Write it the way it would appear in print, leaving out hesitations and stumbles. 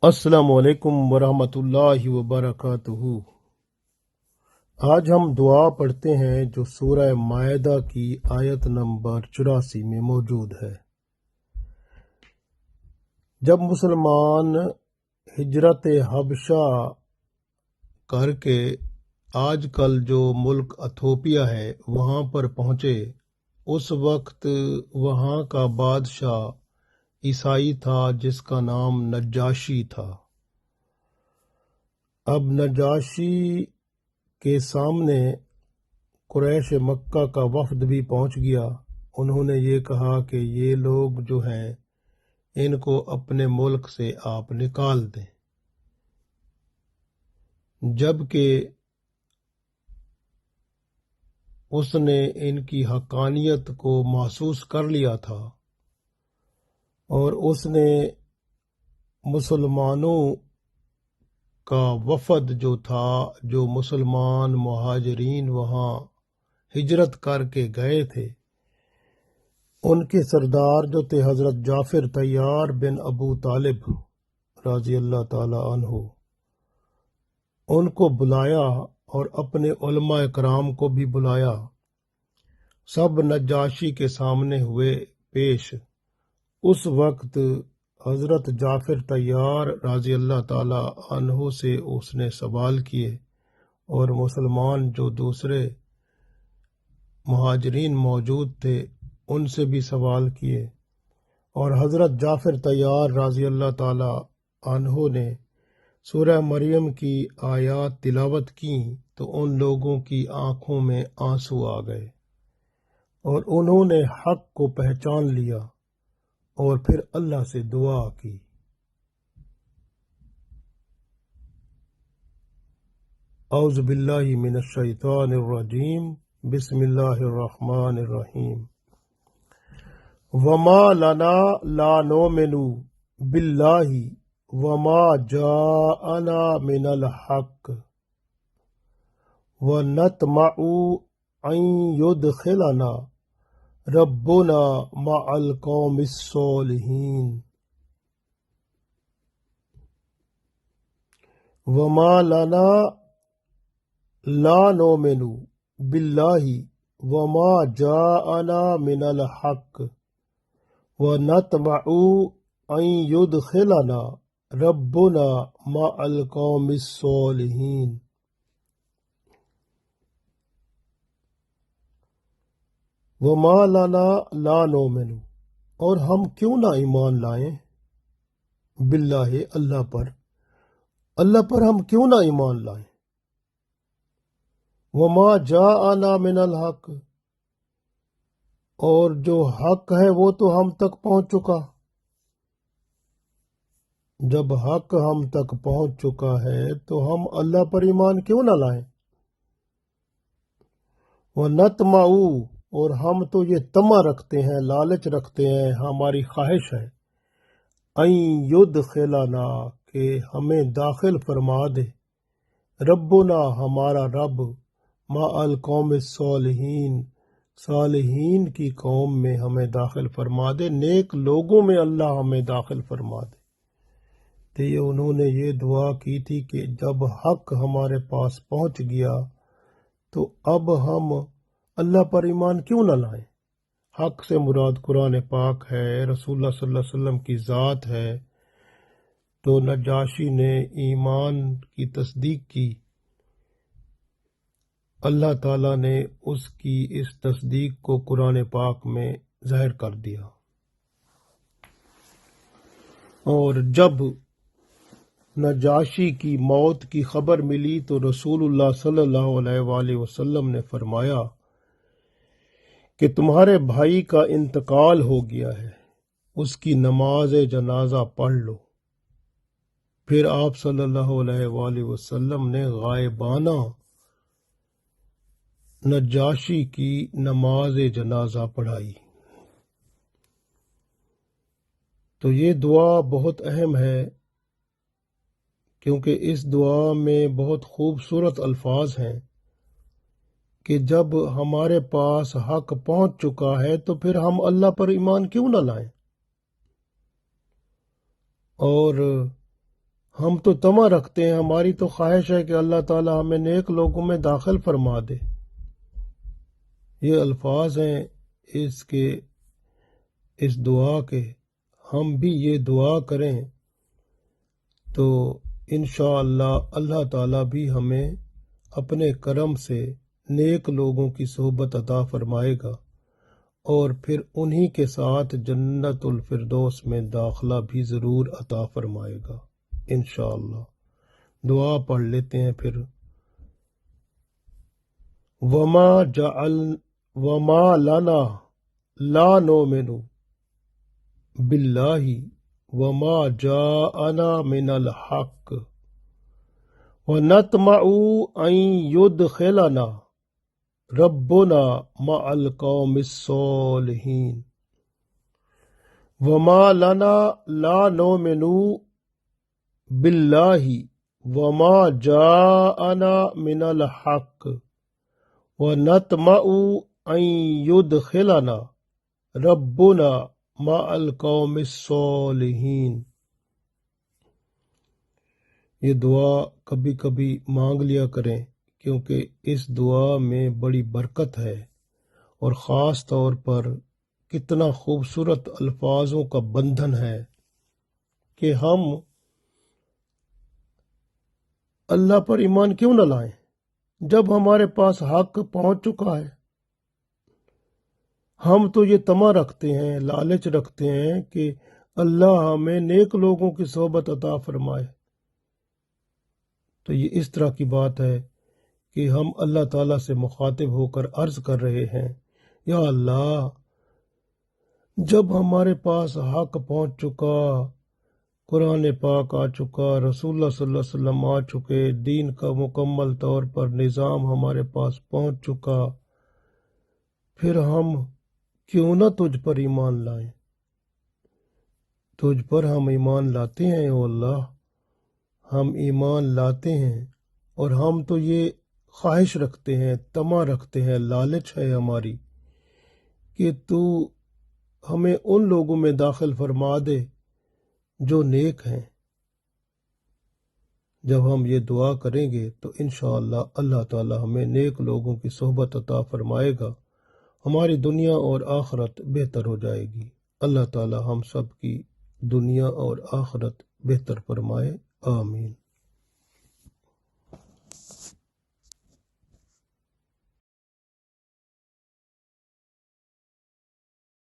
السلام علیکم ورحمۃ اللہ وبرکاتہ۔ آج ہم دعا پڑھتے ہیں جو سورہ مائدہ کی آیت نمبر 84 میں موجود ہے۔ جب مسلمان ہجرت حبشہ کر کے آج کل جو ملک ایتھوپیا ہے وہاں پر پہنچے، اس وقت وہاں کا بادشاہ عیسائی تھا جس کا نام نجاشی تھا۔ اب نجاشی کے سامنے قریش مکہ کا وفد بھی پہنچ گیا۔ انہوں نے یہ کہا کہ یہ لوگ جو ہیں ان کو اپنے ملک سے آپ نکال دیں، جبکہ اس نے ان کی حقانیت کو محسوس کر لیا تھا اور اس نے مسلمانوں کا وفد جو تھا، جو مسلمان مہاجرین وہاں ہجرت کر کے گئے تھے، ان کے سردار جو تھے حضرت جعفر طیار بن ابو طالب رضی اللہ تعالی عنہ، ان کو بلایا اور اپنے علماء کرام کو بھی بلایا۔ سب نجاشی کے سامنے ہوئے پیش۔ اس وقت حضرت جعفر طیار رضی اللہ تعالی عنہ سے اس نے سوال کیے اور مسلمان جو دوسرے مہاجرین موجود تھے ان سے بھی سوال کیے، اور حضرت جعفر طیار رضی اللہ تعالی عنہ نے سورہ مریم کی آیات تلاوت کی تو ان لوگوں کی آنکھوں میں آنسو آ گئے اور انہوں نے حق کو پہچان لیا اور پھر اللہ سے دعا کی۔ اعوذ باللہ من الشیطان الرجیم، بسم اللہ الرحمن الرحیم۔ وما لنا لا نؤمن باللہ وما جاءنا من الحق ونطمع ان يدخلنا ربنا مع القوم الصالحین۔ وما لنا لا نؤمن باللہ وما جاءنا من الحق ونطمع ان يدخلنا ربنا مع القوم الصالحین۔ وما لنا لا نؤمن، اور ہم کیوں نہ ایمان لائیں، باللہ اللہ پر ہم کیوں نہ ایمان لائیں، وما جاءنا من الحق، اور جو حق ہے وہ تو ہم تک پہنچ چکا۔ جب حق ہم تک پہنچ چکا ہے تو ہم اللہ پر ایمان کیوں نہ لائیں۔ وَنَطْمَعُ، اور ہم تو یہ طمع رکھتے ہیں، لالچ رکھتے ہیں، ہماری خواہش ہے، اَن يُدْخِلَنَا، کہ ہمیں داخل فرما دے، ربنا، ہمارا رب، مع القوم الصالحین، صالحین کی قوم میں ہمیں داخل فرما دے، نیک لوگوں میں اللہ ہمیں داخل فرما دے۔ تو یہ انہوں نے یہ دعا کی تھی کہ جب حق ہمارے پاس پہنچ گیا تو اب ہم اللہ پر ایمان کیوں نہ لائیں۔ حق سے مراد قرآن پاک ہے، رسول اللہ صلی اللہ علیہ وسلم کی ذات ہے۔ تو نجاشی نے ایمان کی تصدیق کی، اللہ تعالیٰ نے اس کی اس تصدیق کو قرآن پاک میں ظاہر کر دیا۔ اور جب نجاشی کی موت کی خبر ملی تو رسول اللہ صلی اللہ علیہ وآلہ وسلم نے فرمایا کہ تمہارے بھائی کا انتقال ہو گیا ہے، اس کی نماز جنازہ پڑھ لو۔ پھر آپ صلی اللہ علیہ وآلہ وسلم نے غائبانہ نجاشی کی نماز جنازہ پڑھائی۔ تو یہ دعا بہت اہم ہے کیونکہ اس دعا میں بہت خوبصورت الفاظ ہیں کہ جب ہمارے پاس حق پہنچ چکا ہے تو پھر ہم اللہ پر ایمان کیوں نہ لائیں۔ اور ہم تو تما رکھتے ہیں، ہماری تو خواہش ہے کہ اللہ تعالی ہمیں نیک لوگوں میں داخل فرما دے۔ یہ الفاظ ہیں اس دعا کے، ہم بھی یہ دعا کریں تو انشاءاللہ اللہ تعالیٰ بھی ہمیں اپنے کرم سے نیک لوگوں کی صحبت عطا فرمائے گا اور پھر انہی کے ساتھ جنت الفردوس میں داخلہ بھی ضرور عطا فرمائے گا انشاءاللہ۔ دعا پڑھ لیتے ہیں پھر۔ وما لنا لا نؤمن باللہ وما جاءنا من الحق ونطمع ان يدخلنا ربنا مع القوم الصالحین۔ وما لنا لا نؤمن باللہ وما جاءنا من الحق ونطمع ان يدخلنا ربنا مع القوم الصالحین۔ یہ دعا کبھی کبھی مانگ لیا کریں کیونکہ اس دعا میں بڑی برکت ہے، اور خاص طور پر کتنا خوبصورت الفاظوں کا بندھن ہے کہ ہم اللہ پر ایمان کیوں نہ لائیں جب ہمارے پاس حق پہنچ چکا ہے۔ ہم تو یہ طمع رکھتے ہیں، لالچ رکھتے ہیں کہ اللہ ہمیں نیک لوگوں کی صحبت عطا فرمائے۔ تو یہ اس طرح کی بات ہے کہ ہم اللہ تعالیٰ سے مخاطب ہو کر عرض کر رہے ہیں، یا اللہ جب ہمارے پاس حق پہنچ چکا، قرآن پاک آ چکا، رسول اللہ صلی اللہ علیہ وسلم آ چکے، دین کا مکمل طور پر نظام ہمارے پاس پہنچ چکا، پھر ہم کیوں نہ تجھ پر ایمان لائیں۔ تجھ پر ہم ایمان لاتے ہیں او اللہ، ہم ایمان لاتے ہیں، اور ہم تو یہ خواہش رکھتے ہیں، طمع رکھتے ہیں، لالچ ہے ہماری کہ تو ہمیں ان لوگوں میں داخل فرما دے جو نیک ہیں۔ جب ہم یہ دعا کریں گے تو انشاءاللہ اللہ تعالی ہمیں نیک لوگوں کی صحبت عطا فرمائے گا، ہماری دنیا اور آخرت بہتر ہو جائے گی۔ اللہ تعالی ہم سب کی دنیا اور آخرت بہتر فرمائے، آمین۔